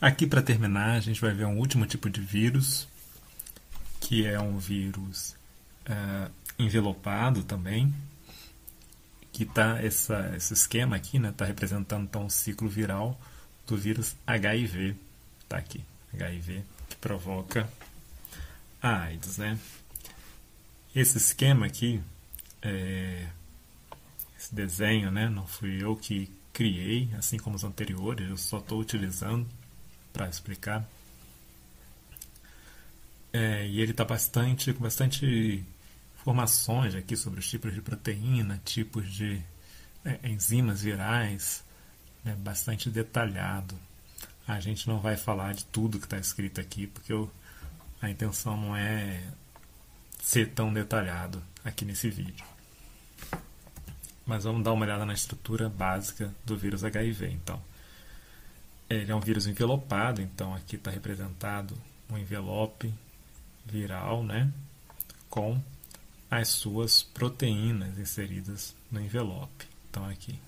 Aqui, para terminar, a gente vai ver um último tipo de vírus, que é um vírus envelopado também, que tá esse esquema aqui, né, está representando então o ciclo viral do vírus HIV, tá aqui, HIV, que provoca a AIDS, né? Esse esquema aqui, esse desenho, né, não fui eu que criei, assim como os anteriores, eu só estou utilizando para explicar. E ele está com bastante informações aqui sobre os tipos de proteína, tipos de enzimas virais, né, bastante detalhado. A gente não vai falar de tudo que está escrito aqui, porque a intenção não é ser tão detalhado aqui nesse vídeo. Mas vamos dar uma olhada na estrutura básica do vírus HIV. Então, ele é um vírus envelopado, então aqui está representado um envelope viral, né, com as suas proteínas inseridas no envelope. Então aqui,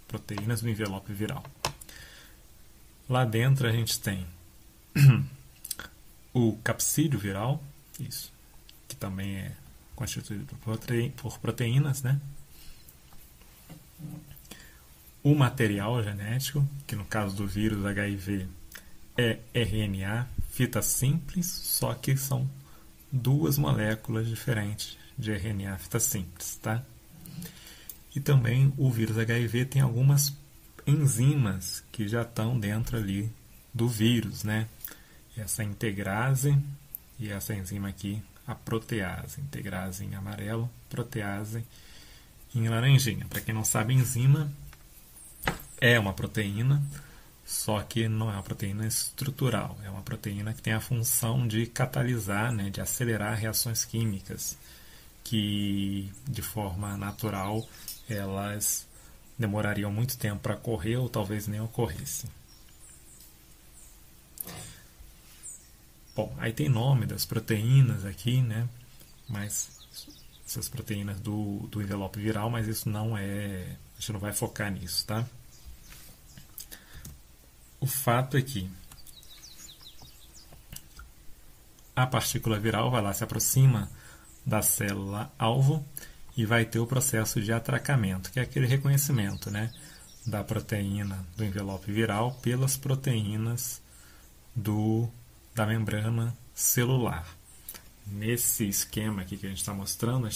proteínas do envelope viral. Lá dentro a gente tem o capsídeo viral, isso, que também é constituído por proteínas, né? O material genético, que no caso do vírus HIV é RNA, fita simples, só que são duas moléculas diferentes de RNA fita simples, tá? E também o vírus HIV tem algumas enzimas que já estão dentro ali do vírus, né? Essa integrase e essa enzima aqui, a protease. Integrase em amarelo, protease em laranjinha. Para quem não sabe, enzima é uma proteína, só que não é uma proteína estrutural. É uma proteína que tem a função de catalisar, né, de acelerar reações químicas que, de forma natural, elas demorariam muito tempo para ocorrer ou talvez nem ocorressem. Bom, aí tem nome das proteínas aqui, né? Mas essas proteínas do envelope viral, mas isso não é... A gente não vai focar nisso, tá? O fato é que a partícula viral vai lá, se aproxima da célula alvo e vai ter o processo de atracamento, que é aquele reconhecimento, né, da proteína do envelope viral pelas proteínas da membrana celular. Nesse esquema aqui que a gente está mostrando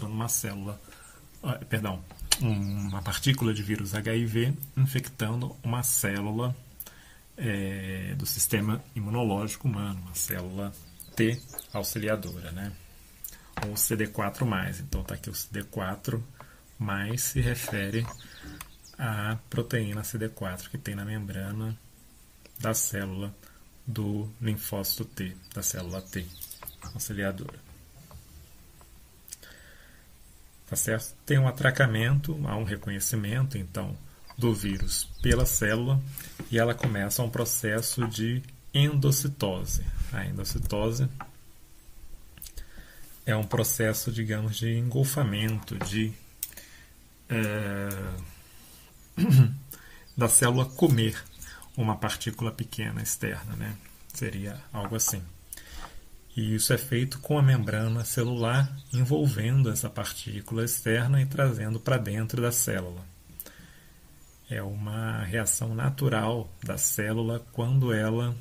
uma célula, uma partícula de vírus HIV infectando uma célula do sistema imunológico humano, uma célula T auxiliadora, né? Ou CD4+. Então está aqui o CD4+, se refere à proteína CD4 que tem na membrana da célula do linfócito T, da célula T auxiliadora. Tá certo? Tem um atracamento, há um reconhecimento, então, do vírus pela célula e ela começa um processo de endocitose. A endocitose é um processo, digamos, de engolfamento da célula comer uma partícula pequena externa, né? Seria algo assim. E isso é feito com a membrana celular envolvendo essa partícula externa e trazendo para dentro da célula. É uma reação natural da célula quando ela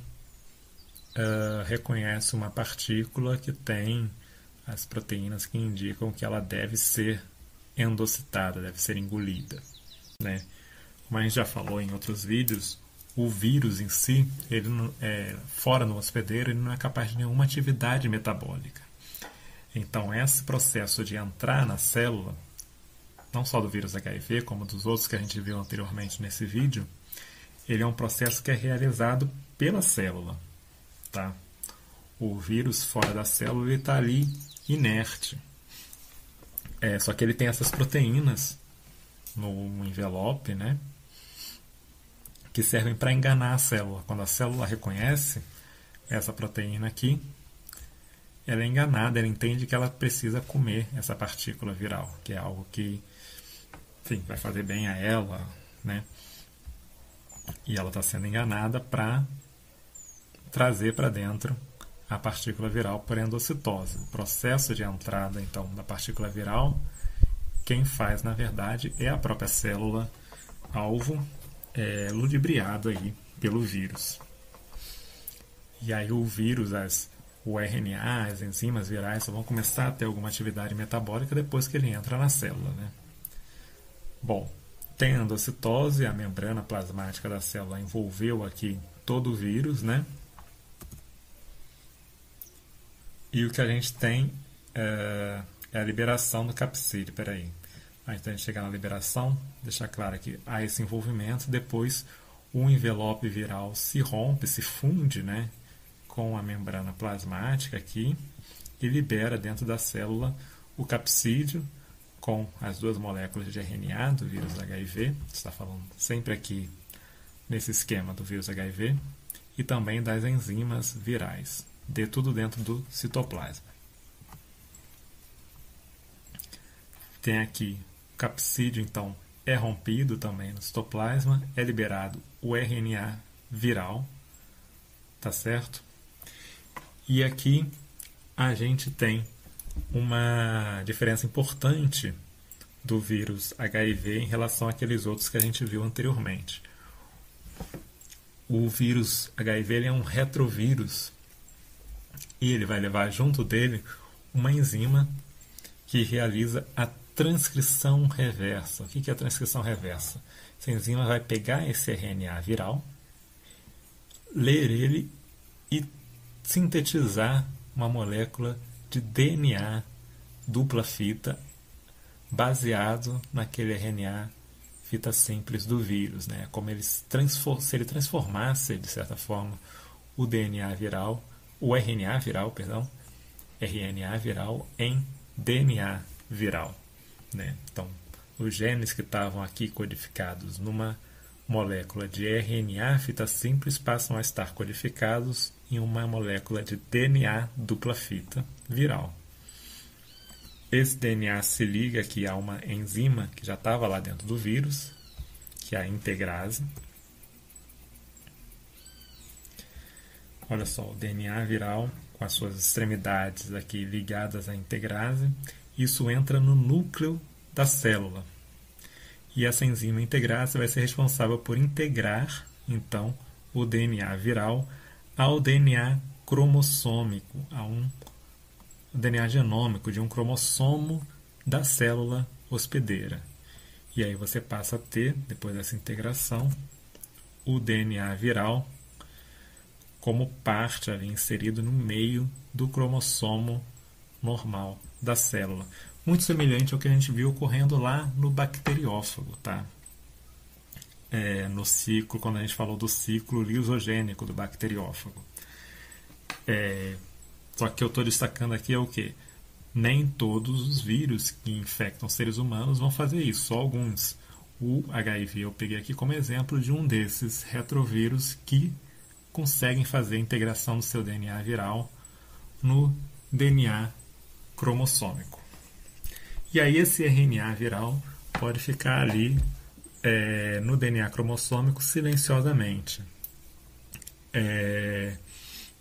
reconhece uma partícula que tem as proteínas que indicam que ela deve ser endocitada, deve ser engolida, né? Como a gente já falou em outros vídeos, o vírus em si, ele fora no hospedeiro, ele não é capaz de nenhuma atividade metabólica. Então, esse processo de entrar na célula, não só do vírus HIV, como dos outros que a gente viu anteriormente nesse vídeo, ele é um processo que é realizado pela célula, tá? O vírus fora da célula está ali inerte. Só que ele tem essas proteínas no envelope, né, que servem para enganar a célula. Quando a célula reconhece essa proteína aqui, ela é enganada, ela entende que ela precisa comer essa partícula viral, que é algo que enfim, vai fazer bem a ela, né? E ela está sendo enganada para trazer para dentro a partícula viral por endocitose. O processo de entrada, então, da partícula viral, quem faz, na verdade, é a própria célula alvo, ludibriado aí pelo vírus. E aí o vírus, o RNA, as enzimas virais só vão começar a ter alguma atividade metabólica depois que ele entra na célula, né? Bom, tem a endocitose, a membrana plasmática da célula envolveu aqui todo o vírus, né? E o que a gente tem é a liberação do capsídeo. Peraí. Antes da gente chegar na liberação, deixar claro que há esse envolvimento, depois o envelope viral se rompe, se funde, né, com a membrana plasmática aqui e libera dentro da célula o capsídeo com as duas moléculas de RNA do vírus HIV, está falando sempre aqui nesse esquema do vírus HIV, e também das enzimas virais, de tudo dentro do citoplasma. Tem aqui o capsídeo, então, é rompido também no citoplasma, é liberado o RNA viral, tá certo? E aqui a gente tem uma diferença importante do vírus HIV em relação àqueles outros que a gente viu anteriormente. O vírus HIV ele é um retrovírus e ele vai levar junto dele uma enzima que realiza a transcrição reversa. O que é a transcrição reversa? Essa enzima vai pegar esse RNA viral, ler ele e sintetizar uma molécula de DNA dupla fita baseado naquele RNA fita simples do vírus, né? Como se ele transformasse, de certa forma, o DNA viral, o RNA viral, perdão, RNA viral em DNA viral, né? Então, os genes que estavam aqui codificados numa molécula de RNA fita simples passam a estar codificados em uma molécula de DNA dupla fita viral. Esse DNA se liga aqui a uma enzima que já estava lá dentro do vírus, que é a integrase. Olha só, o DNA viral com as suas extremidades aqui ligadas à integrase, isso entra no núcleo da célula. E essa enzima integrase vai ser responsável por integrar, então, o DNA viral ao DNA cromossômico, a um DNA genômico de um cromossomo da célula hospedeira. E aí você passa a ter, depois dessa integração, o DNA viral como parte ali inserido no meio do cromossomo normal da célula. Muito semelhante ao que a gente viu ocorrendo lá no bacteriófago, tá? No ciclo, quando a gente falou do ciclo lisogênico do bacteriófago. Só que eu estou destacando aqui é o quê? Nem todos os vírus que infectam seres humanos vão fazer isso, só alguns. O HIV eu peguei aqui como exemplo de um desses retrovírus que conseguem fazer a integração do seu DNA viral no DNA cromossômico. E aí esse RNA viral pode ficar ali no DNA cromossômico silenciosamente.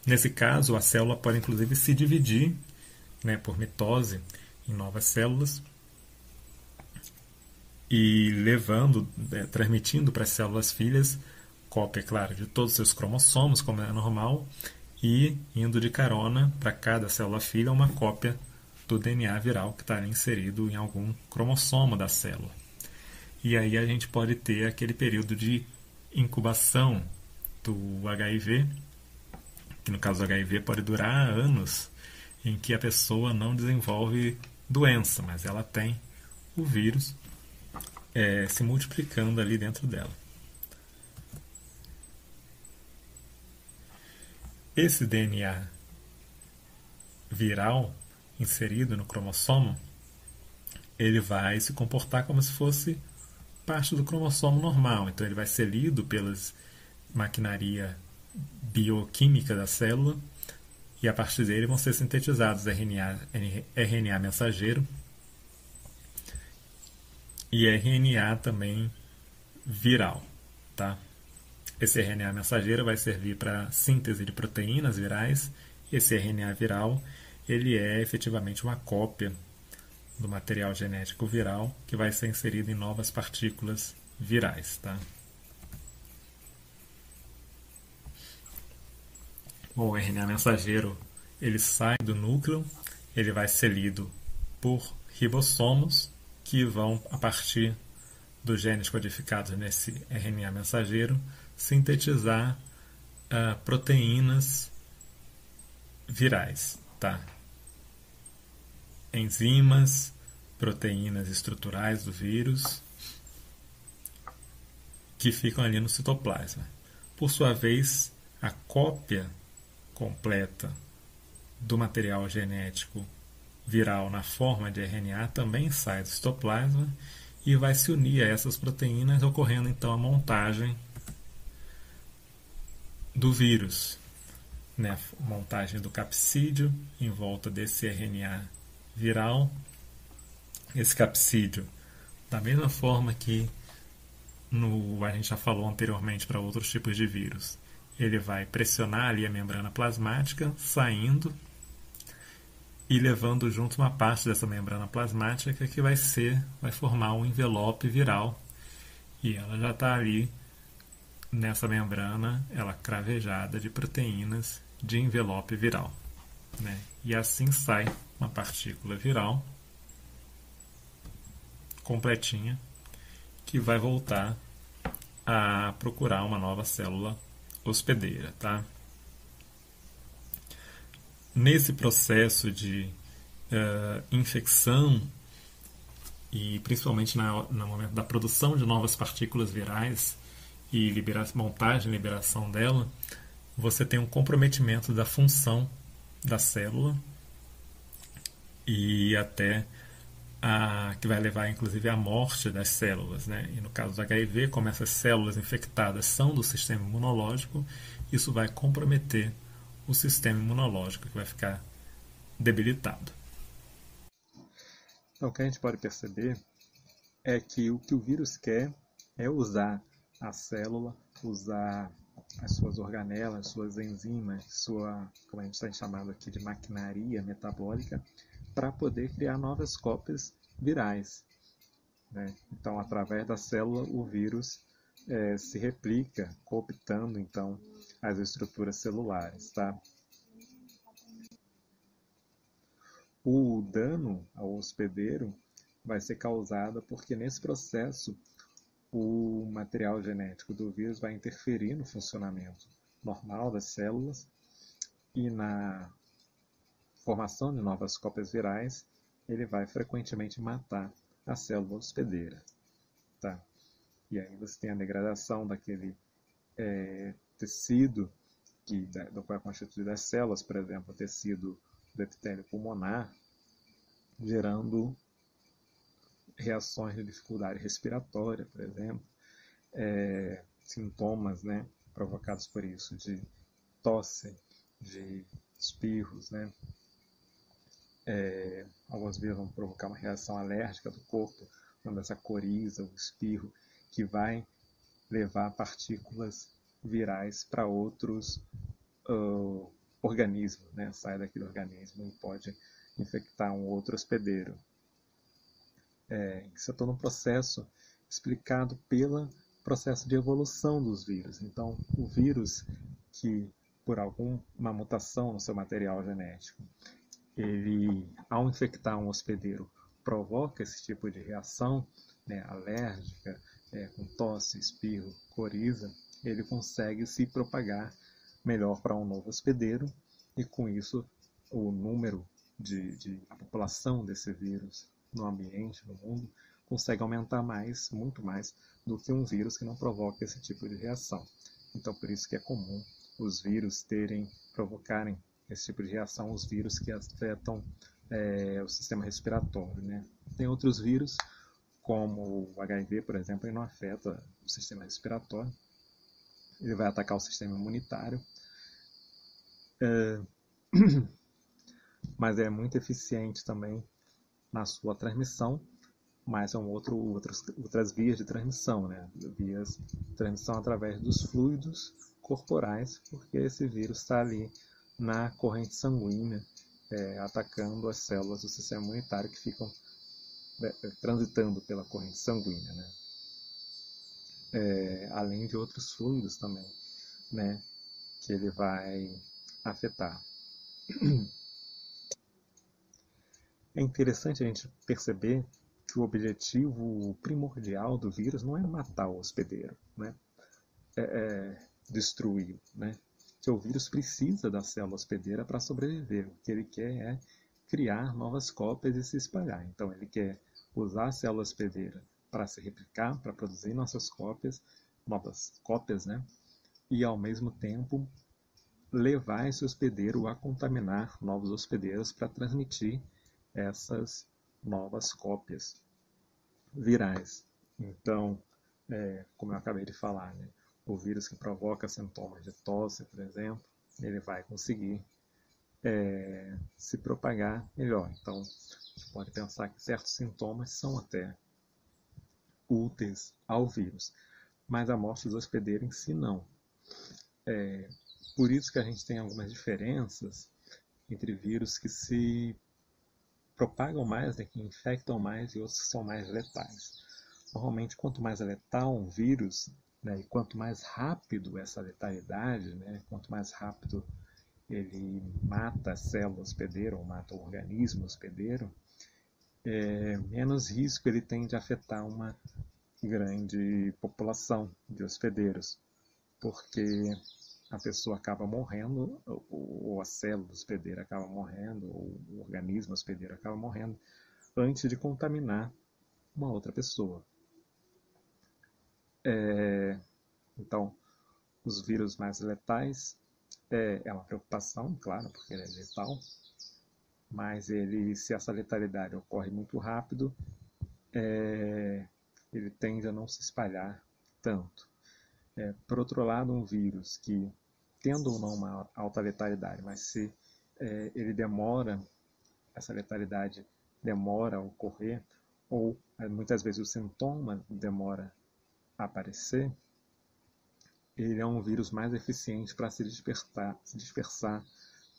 Nesse caso, a célula pode inclusive se dividir, né, por mitose em novas células e transmitindo para as células filhas cópia, claro, de todos os seus cromossomos, como é normal, e indo de carona para cada célula filha uma cópia do DNA viral que está inserido em algum cromossomo da célula. E aí a gente pode ter aquele período de incubação do HIV, que no caso do HIV pode durar anos, em que a pessoa não desenvolve doença, mas ela tem o vírus se multiplicando ali dentro dela. Esse DNA viral inserido no cromossomo, ele vai se comportar como se fosse parte do cromossomo normal. Então ele vai ser lido pela maquinaria bioquímica da célula e a partir dele vão ser sintetizados RNA mensageiro e RNA também viral, tá? Esse RNA mensageiro vai servir para síntese de proteínas virais. Esse RNA viral, ele é efetivamente uma cópia do material genético viral que vai ser inserido em novas partículas virais, tá? O RNA mensageiro, ele sai do núcleo, ele vai ser lido por ribossomos que vão, a partir dos genes codificados nesse RNA mensageiro, sintetizar proteínas virais, tá? Enzimas, proteínas estruturais do vírus que ficam ali no citoplasma. Por sua vez, a cópia completa do material genético viral na forma de RNA também sai do citoplasma e vai se unir a essas proteínas, ocorrendo então a montagem do vírus, né? Montagem do capsídeo em volta desse RNA viral. Esse capsídeo, da mesma forma que a gente já falou anteriormente para outros tipos de vírus, ele vai pressionar ali a membrana plasmática, saindo e levando junto uma parte dessa membrana plasmática que vai formar um envelope viral, e ela já está ali nessa membrana, ela cravejada de proteínas de envelope viral, né? E assim sai uma partícula viral completinha que vai voltar a procurar uma nova célula hospedeira, tá? Nesse processo de infecção e principalmente no momento da produção de novas partículas virais e montagem e liberação dela, você tem um comprometimento da função da célula e até que vai levar inclusive à morte das células, né? E no caso do HIV, como essas células infectadas são do sistema imunológico, isso vai comprometer o sistema imunológico, que vai ficar debilitado. Então, o que a gente pode perceber é que o vírus quer é usar a célula, usar as suas organelas, suas enzimas, como a gente está chamando aqui de maquinaria metabólica, para poder criar novas cópias virais, né? Então, através da célula, o vírus se replica, cooptando então as estruturas celulares, tá? O dano ao hospedeiro vai ser causado porque nesse processo o material genético do vírus vai interferir no funcionamento normal das células e na formação de novas cópias virais, ele vai frequentemente matar a célula hospedeira, tá? E aí você tem a degradação daquele tecido do qual é constituído as células, por exemplo, o tecido do epitélio pulmonar, gerando reações de dificuldade respiratória, por exemplo, sintomas, né, provocados por isso, de tosse, de espirros, né? Alguns vírus vão provocar uma reação alérgica do corpo, quando essa coriza, o espirro, que vai levar partículas virais para outros organismos, né? Sai daquele organismo e pode infectar um outro hospedeiro. Isso é todo um processo explicado pelo processo de evolução dos vírus. Então, o vírus que, por alguma mutação no seu material genético, ele, ao infectar um hospedeiro, provoca esse tipo de reação, né, alérgica, com tosse, espirro, coriza, ele consegue se propagar melhor para um novo hospedeiro e, com isso, o número a população desse vírus no ambiente, no mundo, consegue aumentar muito mais do que um vírus que não provoca esse tipo de reação. Então, por isso que é comum os vírus provocarem esse tipo de reação, os vírus que afetam o sistema respiratório, né? Tem outros vírus, como o HIV, por exemplo, ele não afeta o sistema respiratório, ele vai atacar o sistema imunitário, mas é muito eficiente também na sua transmissão, mas são outras vias de transmissão, né? Vias de transmissão através dos fluidos corporais, porque esse vírus está ali na corrente sanguínea, atacando as células do sistema imunitário que ficam transitando pela corrente sanguínea, né? Além de outros fluidos também, né? Que ele vai afetar. É interessante a gente perceber que o objetivo primordial do vírus não é matar o hospedeiro, né? Destruir, né? Que o vírus precisa da célula hospedeira para sobreviver. O que ele quer é criar novas cópias e se espalhar. Então ele quer usar a célula hospedeira para se replicar, para produzir novas cópias, né? E ao mesmo tempo levar esse hospedeiro a contaminar novos hospedeiros para transmitir essas novas cópias virais. Então, como eu acabei de falar, né, o vírus que provoca sintomas de tosse, por exemplo, ele vai conseguir se propagar melhor. Então, a gente pode pensar que certos sintomas são até úteis ao vírus, mas a morte do hospedeiro em si não. Por isso que a gente tem algumas diferenças entre vírus que se propagam mais, né, que infectam mais, e outros que são mais letais. Normalmente, quanto mais letal um vírus, né, e quanto mais rápido essa letalidade, né, quanto mais rápido ele mata a célula hospedeira ou mata o organismo hospedeiro, menos risco ele tem de afetar uma grande população de hospedeiros, porque a pessoa acaba morrendo, ou a célula hospedeira acaba morrendo, ou o organismo hospedeiro acaba morrendo, antes de contaminar uma outra pessoa. Então, os vírus mais letais é uma preocupação, claro, porque ele é letal, mas se essa letalidade ocorre muito rápido, ele tende a não se espalhar tanto. Por outro lado, um vírus que, tendo ou não uma alta letalidade, mas se ele demora, essa letalidade demora a ocorrer, ou muitas vezes o sintoma demora a aparecer, ele é um vírus mais eficiente para se dispersar,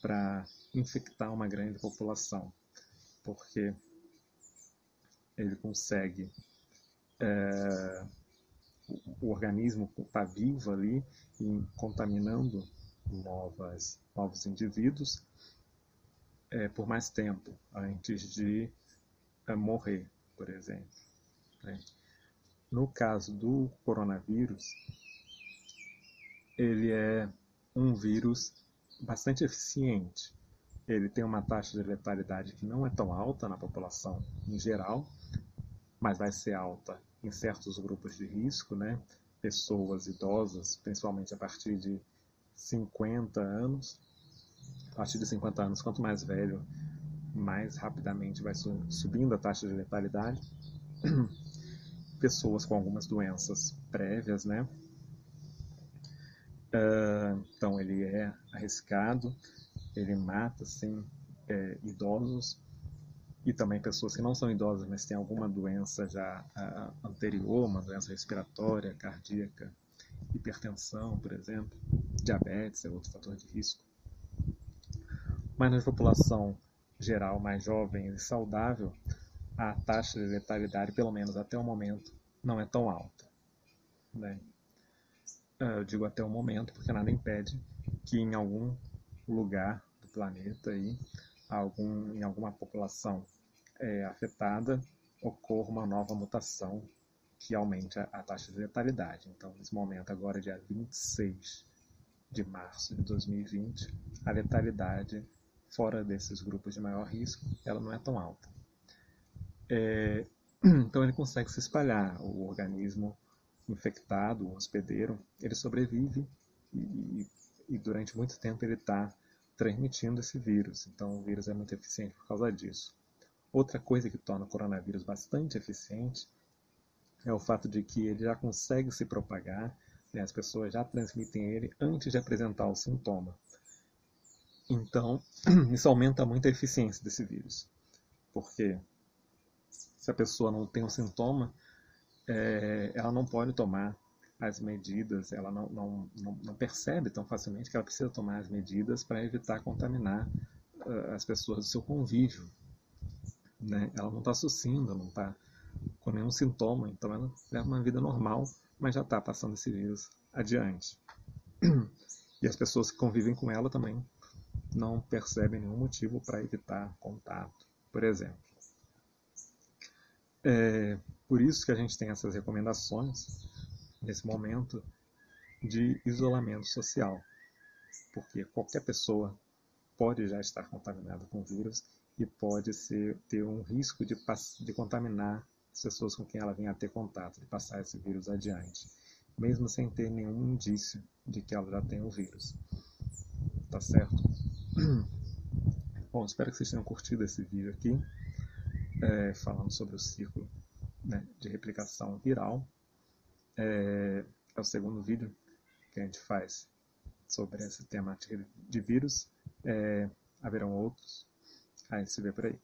para infectar uma grande população, porque ele consegue, o organismo está vivo ali e contaminando novos indivíduos por mais tempo, antes de morrer, por exemplo. Né? No caso do coronavírus, ele é um vírus bastante eficiente. Ele tem uma taxa de letalidade que não é tão alta na população em geral, mas vai ser alta em certos grupos de risco, né? Pessoas idosas, principalmente a partir de 50 anos. A partir de 50 anos, quanto mais velho, mais rapidamente vai subindo a taxa de letalidade. Pessoas com algumas doenças prévias, né? Então ele é arriscado, ele mata, sim, idosos, e também pessoas que não são idosas, mas têm alguma doença já anterior, uma doença respiratória, cardíaca, hipertensão, por exemplo, diabetes é outro fator de risco. Mas na população geral mais jovem e saudável, a taxa de letalidade, pelo menos até o momento, não é tão alta. Né? Eu digo até o momento porque nada impede que em algum lugar do planeta, em alguma população afetada, ocorra uma nova mutação que aumente a taxa de letalidade. Então, nesse momento, agora dia 26 de março de 2020, a letalidade fora desses grupos de maior risco, ela não é tão alta. Então ele consegue se espalhar, o organismo infectado, o hospedeiro, ele sobrevive e durante muito tempo ele está transmitindo esse vírus. Então o vírus é muito eficiente por causa disso. Outra coisa que torna o coronavírus bastante eficiente é o fato de que ele já consegue se propagar, né? As pessoas já transmitem ele antes de apresentar o sintoma. Então, isso aumenta muito a eficiência desse vírus. Porque se se a pessoa não tem um sintoma, ela não pode tomar as medidas, ela não percebe tão facilmente que ela precisa tomar as medidas para evitar contaminar as pessoas do seu convívio. Né? Ela não está tossindo, não está com nenhum sintoma, então ela leva uma vida normal, mas já está passando esse vírus adiante. E as pessoas que convivem com ela também não percebem nenhum motivo para evitar contato, por exemplo. Por isso que a gente tem essas recomendações nesse momento de isolamento social, porque qualquer pessoa pode já estar contaminada com o vírus e pode ter um risco de contaminar as pessoas com quem ela venha a ter contato, de passar esse vírus adiante, mesmo sem ter nenhum indício de que ela já tem o vírus. Tá certo? Bom, espero que vocês tenham curtido esse vídeo aqui, falando sobre o ciclo, né, de replicação viral. É o segundo vídeo que a gente faz sobre essa temática de vírus. Haverão outros. A gente se vê por aí.